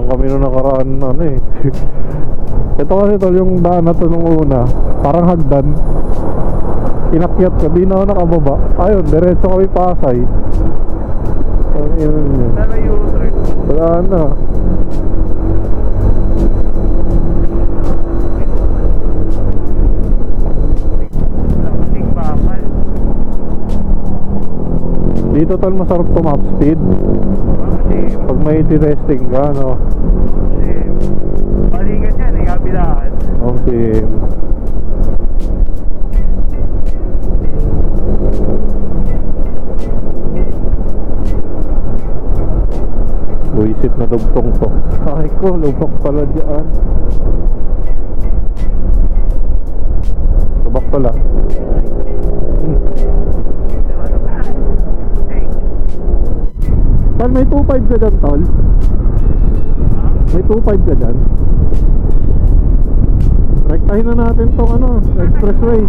Diyan kami nung nakaraan ano eh. Ito kasi tol, yung daan na to nung una, parang hagdan. Inakyat ka, di na ako nakababa. Ayun, diretso kami Pasay. Wala na. Dito tol, masarap to map speed pag may testing ka, no? Balikan yan, eh, kabilaan. Okay. Buisit na dugtong to. Ay ko, lubak pala dyan. Lubak pala. Tol, may 2.5 ka dyan, tol? May 2.5 ka dyan? Rektahin na natin tong ano, expressway.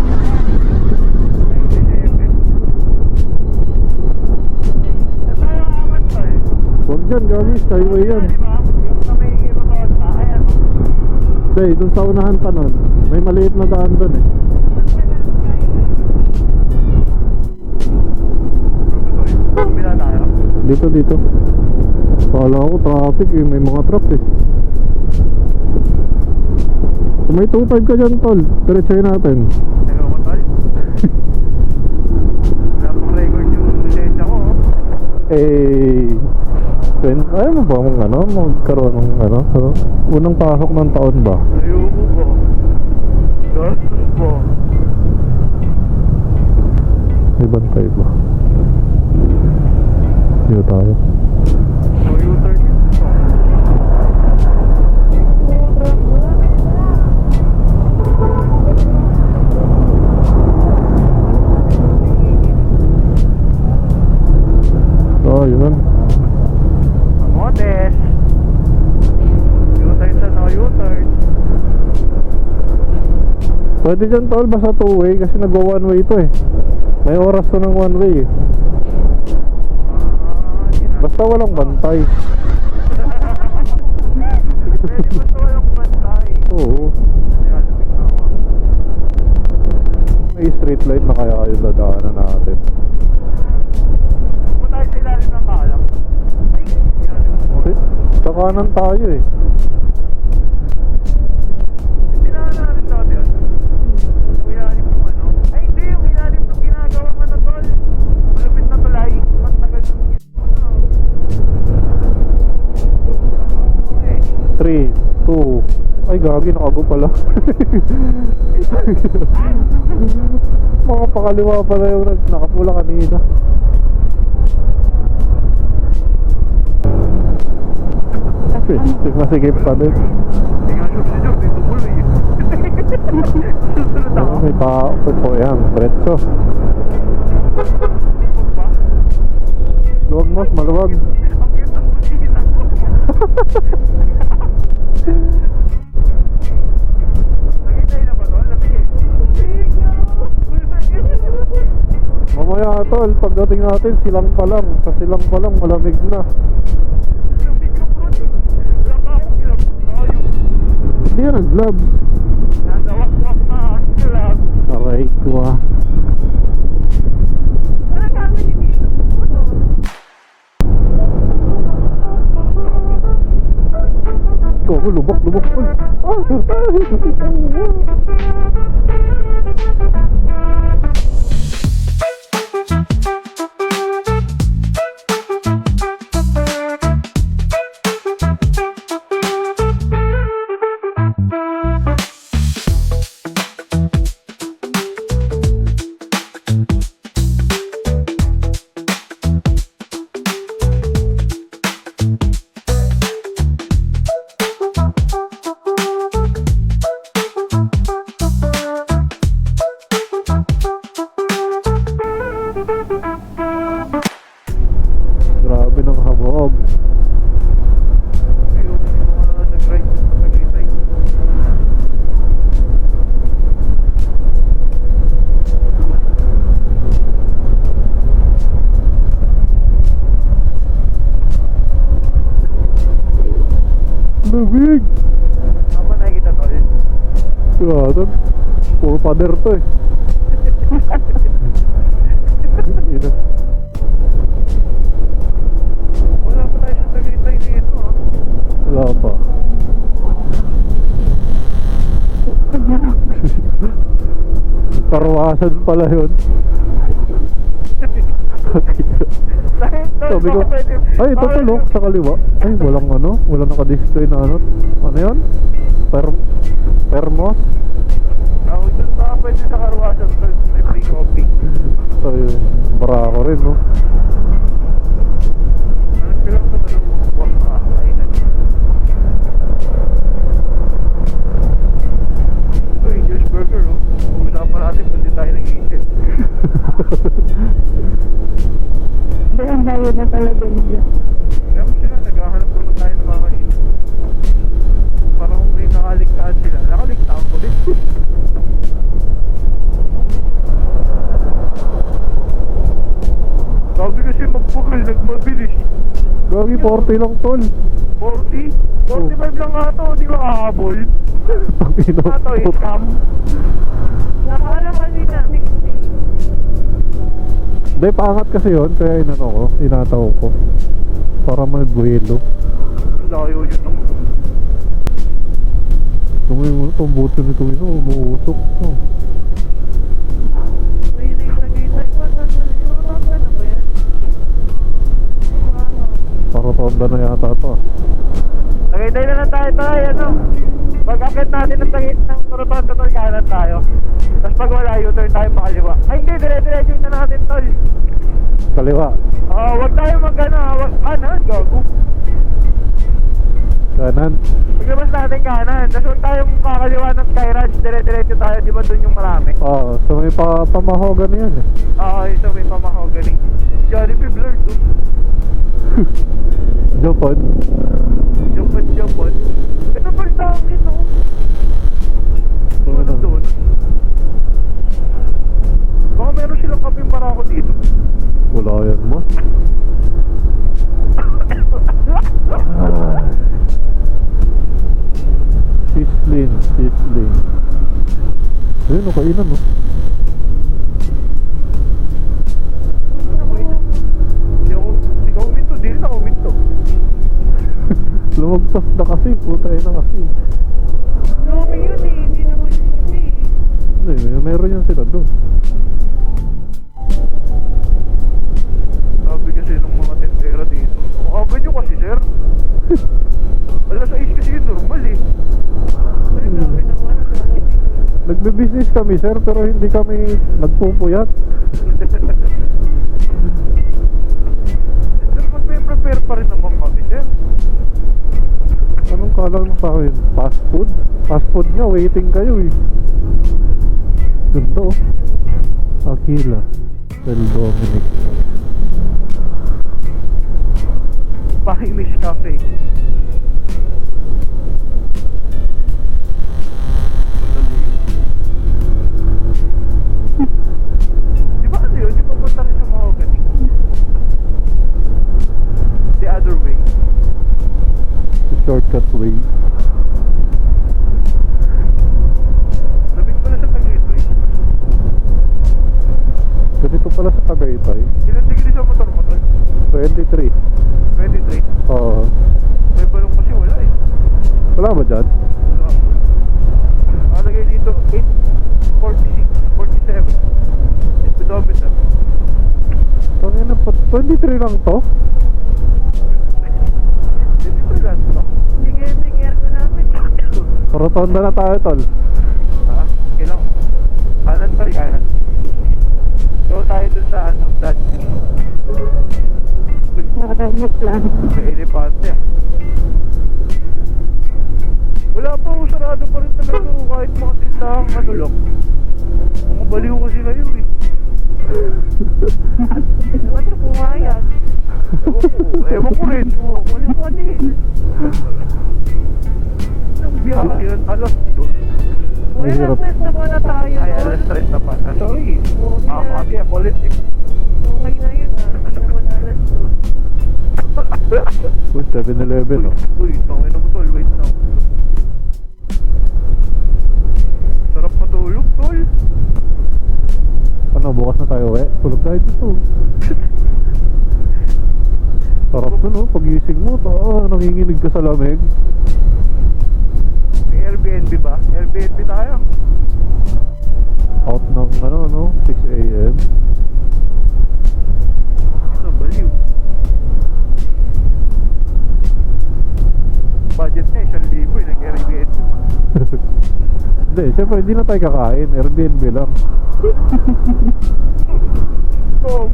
Huwag dyan, gagi, skyway yan. Hindi, dun sa unahan pa nun. May maliit na daan dun eh. Dito. Kala ko traffic eh, may mga truck eh. Kung may 2.5 ka dyan, tol, diretsahin natin. Hello ko, tol. Wala pong record yung lisensya ko. Ayaw mo ba mong ano, magkaroon ng ano, unang pasok ng taon ba? Ayoko po. Gastos po. May bantay ba? Dito tayo. So, U-turn yun. Oh, yun. Modest. U-turn sa no U-turn. Pwede dyan tol, basta 2-way kasi nagwa 1-way ito eh. May oras to ng 1-way eh. Basta walang bantay. Pwede ba ito walang bantay? Oo. May street light na kaya kayo dadaanan natin. Kung tayo sa ilalim ng kalak. Sa kanan tayo eh. Hindi na namin dati yun. Yung ilalim ng ano. Ay hindi, yung ilalim ng ginagawa nga na tol. Malapit na tulay. Matagal ng 3, 2. Ay gagi, nakago pala. Mga pakaliwa pala yung nakapula kanina. Masigip pa din. Hindi nga sure si Job, dito tuloy eh. Susunod ako. May tao po yan, pretso. Luwag mas, maluwag. Ang cute ng kusina ko. Nakitay na ba to? Lamig eh. Mamaya tol, pagdating natin silang pa lang. Sa silang pa lang malamig na. Lamig ko po. Wala pa akong glove. Tayo. Hindi yan nag-gloves. Nadawak-wak na ang glove. Aray ko ah. Wala kami dito. Ano? Ikaw, lubak. Lamig! Ano ba nakikita tol? Grabe. Puro pader to eh. Ina. Wala pa tayo sa Tagaytay dito ah. Wala pa. Parwasan pala yun. Dahil tol, Sabi ko, baka pwede- ay ito baka- tulok sa kaliwa. Ay walang ano, walang naka-display na ano. Ano yun? Permos? Ako dun baka pwede sa karwasan tol, may free coffee. Ayun, barako rin no. Alam ko lang sa mga buwak na kakainan. Ito, Angel's Burger, oh. Usapan natin kung di tayo nag-iisip. Ang layo na talaga niya. Kaya mo sila, naghahanap naman tayo ng mga kainin. Parang kung may nakaligtaan sila. Nakaligtaan ko din. Sabi kasi magpugal, nagmabilis. Gagi 40 lang tol. 40? 45 lang nga to, di ba kahabol? Pangino. Nga to, scam. Nakala kanina, 60. Hindi, paangat kasi yun. Kaya inano ko, inataw ko. Para may buwelo. Layo yun ng... Itong buto nito ito, umuusok. Oh. Ayun na yung Tagaytay. Wala na yun. Wala na ba yan? Para tonda na yata ito. Tagaytay na lang tayo, ano? Pag-akit natin ng tagit ng Rotonda tol, kanan tayo. Tapos pag wala, U-turn tayo pakaliwa. Ay hindi, dire-diretso na natin tol. Kaliwa. Wag tayo mag-ano, kanan, gago. Kanan. Paglabas natin kanan, tapos huwag tayong kakaliwa ng Sky Ranch, dire-diretso tayo, di ba doon yung marami? Oo, so may pamahogan na yan eh. So may pamahogany. Jollibee blurred, oh. Jopod. Jopod. Ito pa rin tawagin, no? Ano doon? Baka meron silang kaping para ako dito. Wala yan mo. Sizzling. Ayun, kainan no. Hindi ka uminto, di rin ako uminto. Lumagtas na kasi, putay na kasi. Okay yun eh. Hindi naman yun kasi. Hindi, meron yan sila doon. Sabi kasi ng mga tentera dito. Makabay nyo kasi, sir. Alas 6 kasi yun normal eh. Ayun na, okay naman. Nagbe-business kami sir, pero hindi kami nagpupuyat. Sir, magpe-prepare pa rin naman kami, sir. Anong kalang sa akin? Fast food? Fast food nga, waiting kayo eh. Ganda oh. Aquila. Del Dominic. Pahimish Cafe. Di ba ano yun? Di ba punta rin sa Mahogany? The other way. The shortcut way. Labing pala sa Tagaytay. Ganito pala sa Tagaytay. Ilan degree sa motor mo, tol? 23. 23. Oo. May balong kasi wala eh. Wala ba dyan? Wala. Nakalagay dito 846, 47. Speedometer. Tangina na, 23 lang to? Hindi pa lang ito. Sige, aircon namin. Rotonda na tayo tol. Ha? Kailang. Kanan pa rin, kanan. So tayo dun sa ano, Dutch. Nakadamot lang. May elepante. Wala pa, sarado pa rin talaga kahit mga tindahang ano lang. Mga baliw kasi kayo eh. Ano po nga yan? Ewan ko rin. Wala po din. Biyahe yan, alas 2. Wala Mahirap. na, na muna tayo. Ay, alas 3 na pa. Sorry. Kasi politics. Okay na yun ah. Wala na. Uy, 7-Eleven oh. Uy, tangin na mo tol, wait lang. tayo dito. Sarap nun oh, pagising mo, nanginginig ka sa lamig. May Airbnb ba? Airbnb tayo. Out ng 6 AM. Ito, baliw. Budget na 1,000 nag-Airbnb pa. Hindi, syempre hindi na tayo kakain, Airbnb lang. Oo.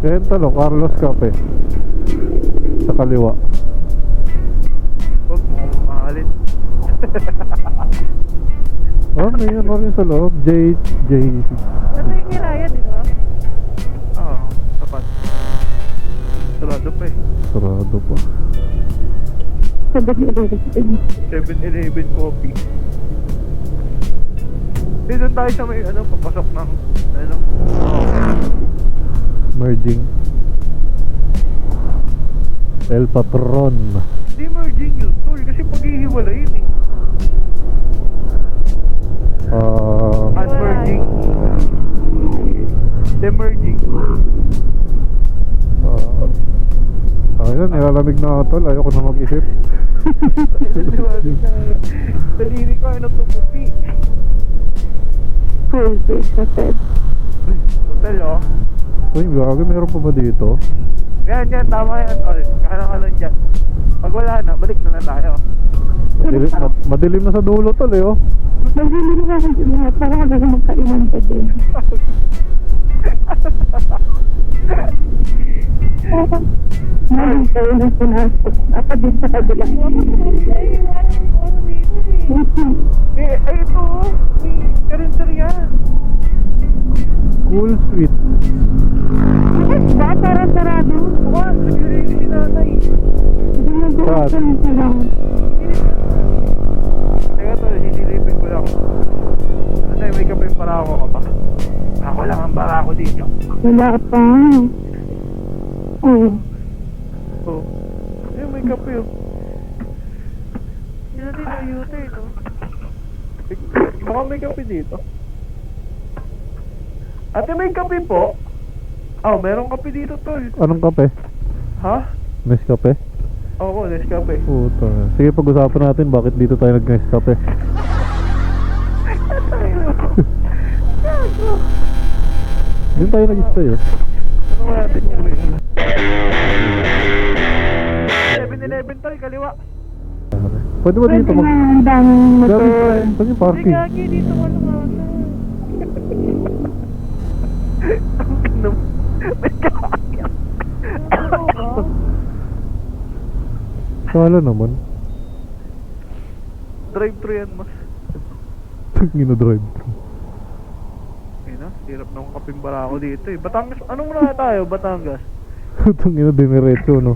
Yan talo, Carlos Cafe. Sa kaliwa. Huwag mo mahalin. Oh, may ano rin sa loob. J. Ito yung Hiraya, di ba? Oo, tapat. Sarado pa eh. Sarado pa. 7-Eleven coffee. Hindi doon tayo sa may papasok ng Merging. El Patron. Hindi merging yun, tol, kasi paghihiwalayin eh. Unmerging. Demerging. Ayun, nilalamig na ako tol. Ayoko na mag-isip. Daliri ko ay natupupi. Full base hotel. Hotel oh. Uy, gago, meron pa ba dito? Yan, tama yan, tol. Kanan dyan. Pag wala na, balik na lang tayo. Madilim na sa dulo tol eh oh. Magbili na kasi lahat para kasi magkainan pa din. Maraming tayo na pinasok. Apa din sa kabila. Ay ito oh. May karinderya. Cool sweet. Ba? Para sarado? Bukas, nag-release si nanay. Hindi na doon sa lang. Teka tol, hisilipin ko lang. Ano may kape para ako ka pa? Ako lang ang bara ko dito. Wala pa. Oo. Oh. Ayun, may kape oh. Hindi natin na-ute ito. Baka may kape dito. Ate, may kape po? Oh, merong kape dito, tol. Anong kape? Ha? Nescafe? Oo, Nescafe. Puta. Sige, pag-usapan natin bakit dito tayo nag-Nescafe. Doon tayo nag-stay oh. Ano kaya natin yung ulit? 7-Eleven, tol, kaliwa. Pwede ba dito mag... Ang daming motor. Saan yung Hindi parking? gagi dito ano nga. May kakakyak. Kala naman. Drive-thru yan, mas. Tangina drive-thru. Ayun na, hirap ng kaping bara ako dito eh. Batangas, anong muna tayo, Batangas? Tangina diniretso no.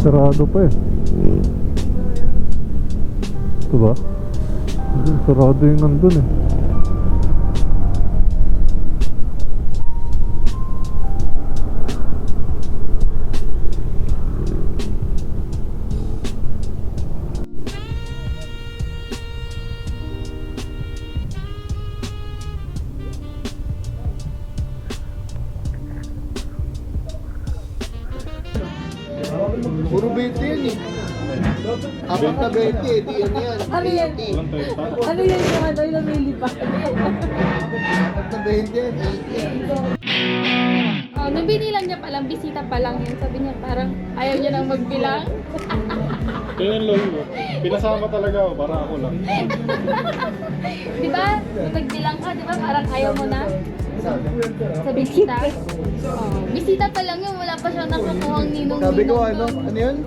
Sarado pa eh. Ito ba? Sarado yung nandun eh. Puro 20 yan eh. Apat na 20 eh, di yan yan. Ano yan? Ano yan yung ano yung namili pa? Apat na 20 yan, 80 yan. Oh, nung binilang niya palang, bisita pa lang yun. Sabi niya parang ayaw niya nang magbilang. Kaya yung low mo. Pinasama talaga ako para ako lang. Di ba? Nung nagbilang ka, di ba? Parang ayaw mo na. Sa bisita. Oh, bisita pa lang yun, wala pa siya nakukuhang ninong. Sabi ko ano yun?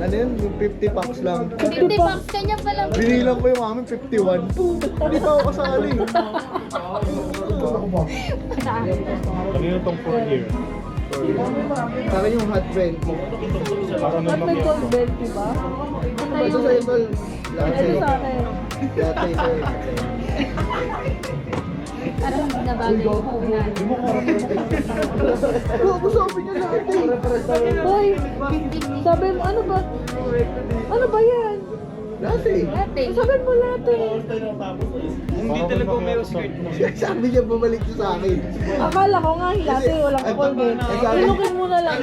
Ano yun? Yung 50 packs lang. 50 bucks kanya pa lang. Binilang ko yung amin 51. Hindi pa ako kasali. Ano yun tong 4 year? Sa akin yung hot brand. Ba't may cold belt, diba? Ito sa'yo tol. Latte. Ito sa akin. Latte sa'yo. Parang hindi na bagay yung unan. Oo, sabi niya latte. Hoy, sabi mo, ano ba? Ano ba yan? Latte. Latte. Sabi mo latte. Sabi niya bumalik siya sa akin. Akala ko nga, latte, walang cold belt. Pinukin mo na lang.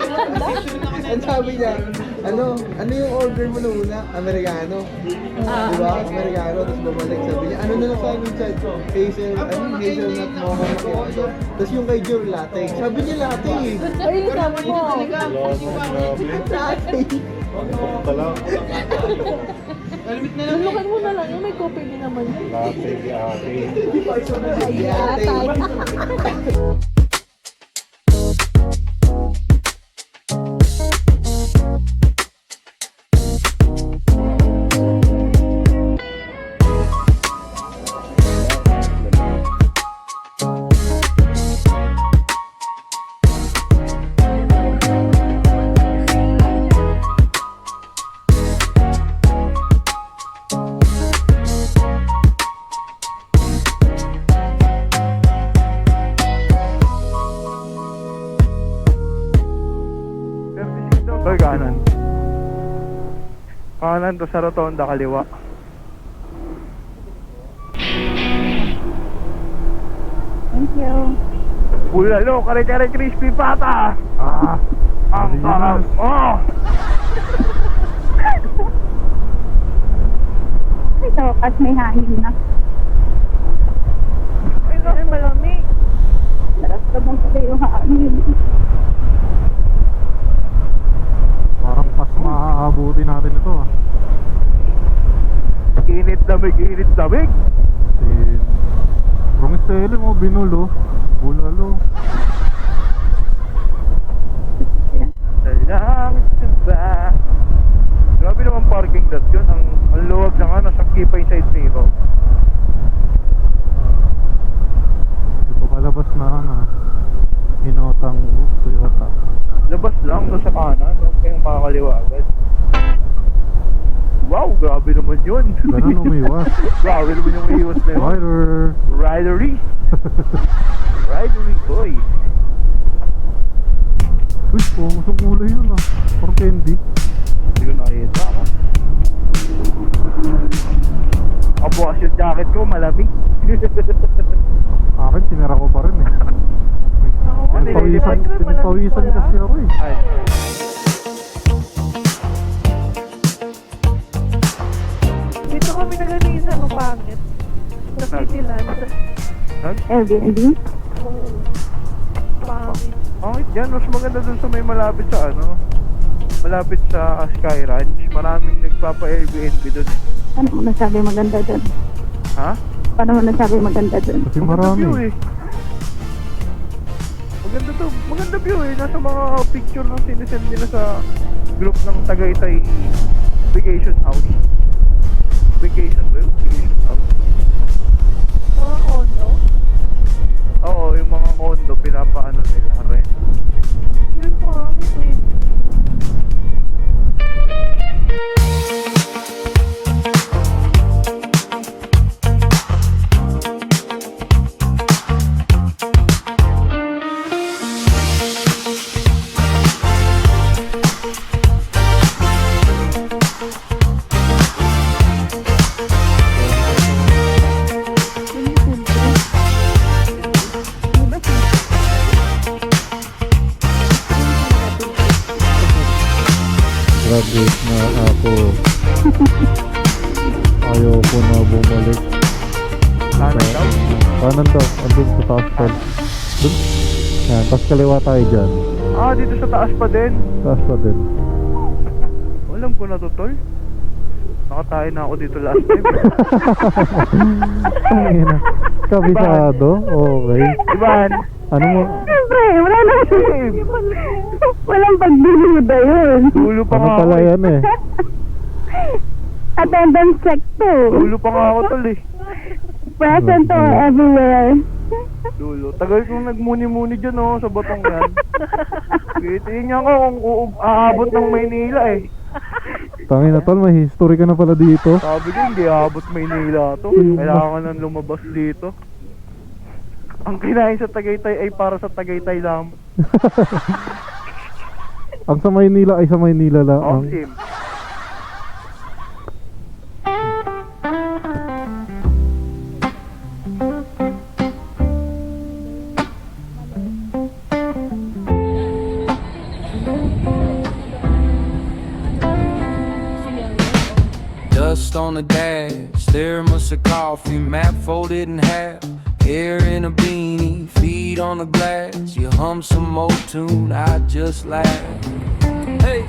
Ang sabi niya, ano yung order mo na una? Amerikano. Diba? Amerikano. Tapos bumalik. Sabi niya, ano na lang sa amin chat? Hazelnut mocha macchiato. Tapos yung kay Jor, latte. Sabi niya latte eh. Ay, sabi mo. Latte. Talang. Pinukin mo na lang. Yung may coffee din naman yun. Latte, ate. Latte. Toy, kanan. Kanan to sa rotonda, kaliwa. Thank you. Bulalo, kare-kare crispy pata. Ang sarap. Oh! Ito, at may hangin na. Ay, malamig. Sarap naman kasi yung hangin. Parang pas maaabuti natin ito ah. Init damig, init damig. Si Romistele mo, binulo. Bulalo. Salang ba? Grabe naman parking lot yun. Ang luwag na nga, nasa Kipay side zero. Ito palabas na na. Inotang Toyota. Labas lang doon sa kanan, huwag kayong makakaliwa agad. Wow, grabe naman yun. Ganun umiwas. Grabe naman yung iwas na yun. Rider. Ridery. Ridery boy. Uy, pumusong kulay yun ah. Parang candy. Hindi ko nakita ako. Ang bukas yung jacket ko, malamig. Akin, tinira ko pa rin eh. Pinapawisan kasi ako eh. Ay. Dito kami naganisa ng pangit. Sa Cityland. Airbnb? Pangit. Bakit dyan? Mas maganda dun sa may malapit sa ano. Malapit sa Sky Ranch. Maraming nagpapa-Airbnb dun eh. Ano mo nasabi maganda doon? Ha? Paano mo nasabi maganda doon? Kasi Maganda marami. view eh. Maganda to. Maganda view eh. Nasa mga picture na sinisend nila sa group ng Tagaytay Vacation House. Vacation ba yun? Vacation House. Mga condo? Oo, yung mga condo pinapaano nila rin. Yun pangit eh. Graduate na ako. Ayoko na bumalik. Kanan daw. Kanan daw. Andun sa taas tol. Dun. Yan, tapos kaliwa tayo dyan. Ah, dito sa taas pa din. Taas pa din. Alam ko na to, tol. nakatayo na ako dito last time. Tangina. Kabisado? Okay. Iban, Ano mo? Siyempre, wala na. Walang pagbiluda yun. dulo pa Ano nga ako pala eh. yan eh? Attendance check to. Dulo pa nga ako tol eh. Present to everywhere. Dulo. Tagal kong nagmuni-muni dyan oh, sa batong yan. Tingnan ko kung aabot ng Maynila eh. Tangina tol, may history ka na pala dito. Sabi ko, hindi aabot Maynila to. Kailangan ka nang lumabas dito. Ang kinain sa Tagaytay ay para sa Tagaytay lang. Ang sa Maynila ay sa Maynila lang. Oh, sim. Dust on the dash, thermos of coffee, map folded in half. Hair in a beanie, feet on the glass. You hum some old tune, I just laugh. Hey,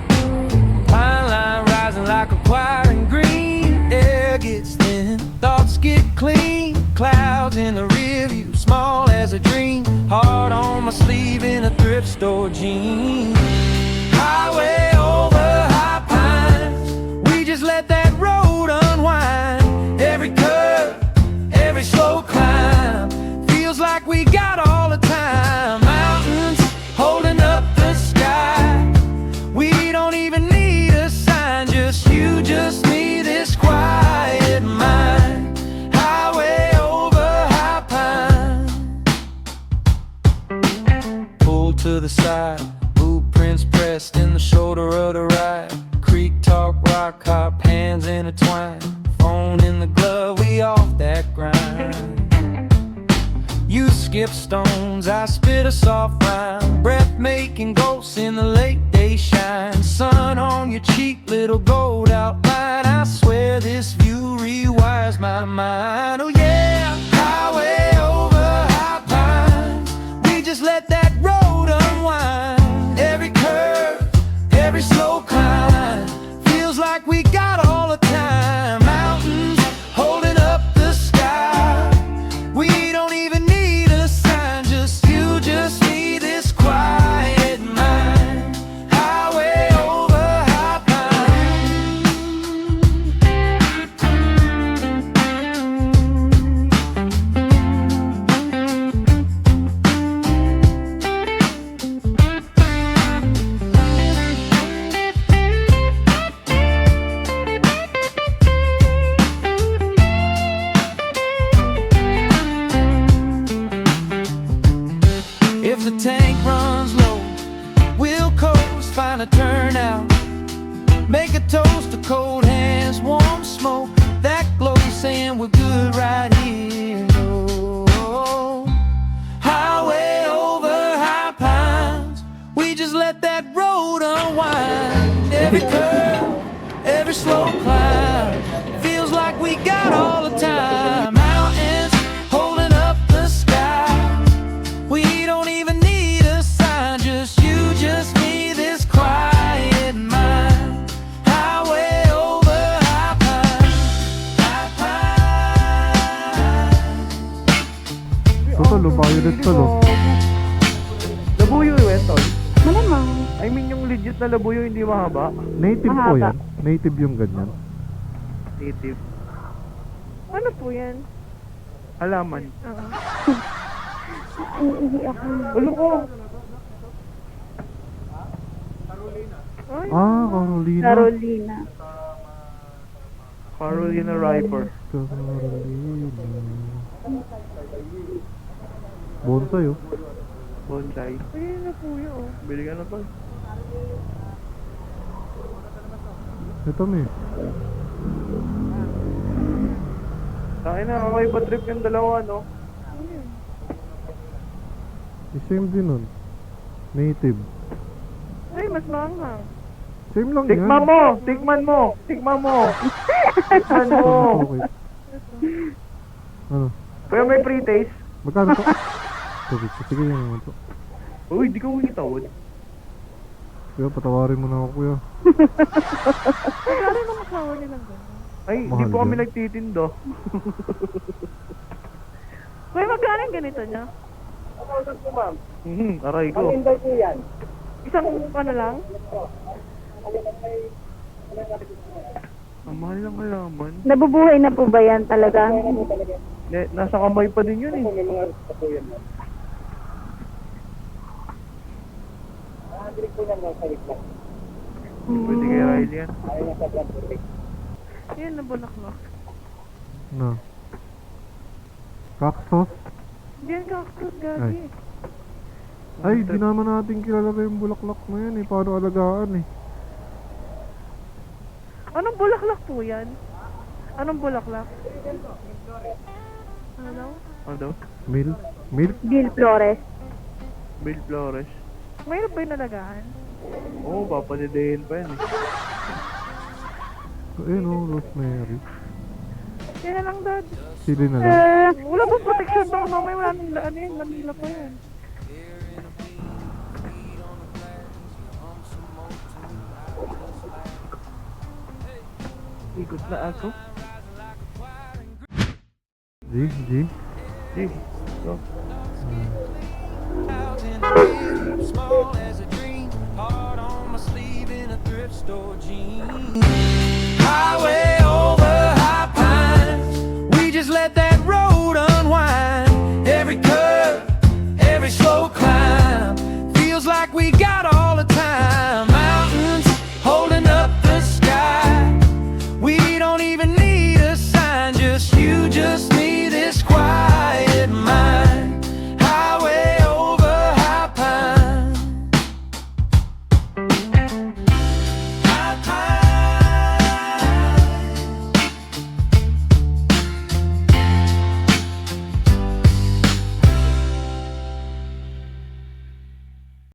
pine line rising like a choir in green. Air gets thin, thoughts get clean. Clouds in the rear view, small as a dream. Heart on my sleeve in a thrift store jean. Highway over high pines, we just let that road unwind. Every curve, every slow climb, feels like we got all the time. Mountains holding up the sky, we don't even need a sign. Just you, just me, this quiet mind. Highway over high pine. Pull to the side, blueprints pressed in the shoulder of the ride. Creek talk, rock hop, hands intertwined. Phone in the glove, we off that grind. You skip stones, I spit a soft rhyme. Breathmaking ghosts in the late day shine. Sun on your cheek, little gold outline. I swear this view rewires my mind. Oh yeah, highway over high pines, we just let that road unwind. Every curve, every slow climb, feels like we got all the time. Mountains holding up the sky, we don't even need a sign. Just you, just me, this quiet mind. Highway over high pine. If the tank runs low, we'll coast, find a turnout. Make a toast to cold hands, warm smoke, that glow saying we're good right here. Oh, highway over high pines, we just let that road unwind. Every curve, every slow climb, feels like we got all the time. Mountains holding up the sky, we don't even need a sign. Just you, just me, this quiet mind. Highway over high pine, high pine. Ito tol, violet tol oh. Labuyo yun, tol. Malamang. I mean yung legit na labuyo, hindi mahaba. Native po Mahaba. yan. Native yung ganyan. Native. Ano po yan? Halaman. Ay, ihi ako. Ulo ko! Ah, Carolina. Carolina. Carolina Riper. Carolina. Bonsai oh. Bonsai. Ayun na po yun. Bili ka na tol. Ito me. Tayo na, kakaiba trip yung dalawa, no? Same din nun. Native. Ay, mas maanghang. Same lang yan. Tikman mo! Tikman mo! Tikman mo! Tikman mo! Okay. Ano? Kaya may pre-taste. Magkano to? Tubig. Sige yan naman to. Uy, di ka humitawad. Kuya, patawarin mo na ako kuya. Magkano naman kawa nilang gano'n? Ay, hindi Mahal po kami yun. nagtitindo. Kuya, magkano yung ganito niya? Aray ko. Isang ano lang? Ang mahal ng halaman. Nabubuhay na po ba yan talaga? Nasa kamay pa din yun eh. Pwede kay Riley yan. Yan, nabulaklak. No. Cactus? Diyan cactus, gagi. Ay, di naman natin kilala yung bulaklak na yan eh. Paano alagaan eh. Anong bulaklak po yan? Anong bulaklak? Ano daw? Ano daw? Milk? Milk? Gil Flores. Bill Flores. Mayroon ba yung nalagaan? Oo, papanidahin pa yan eh. Ayun o, rosemary. Yan na lang, Dad. Sili na lang. Wala ba protection ba? Mamaya wala nang ano yun, Manila pa yan. Ikot na ako. G? G? G. Go. Out in the bed, small as a dream, heart on my sleeve in a thrift store jean. Highway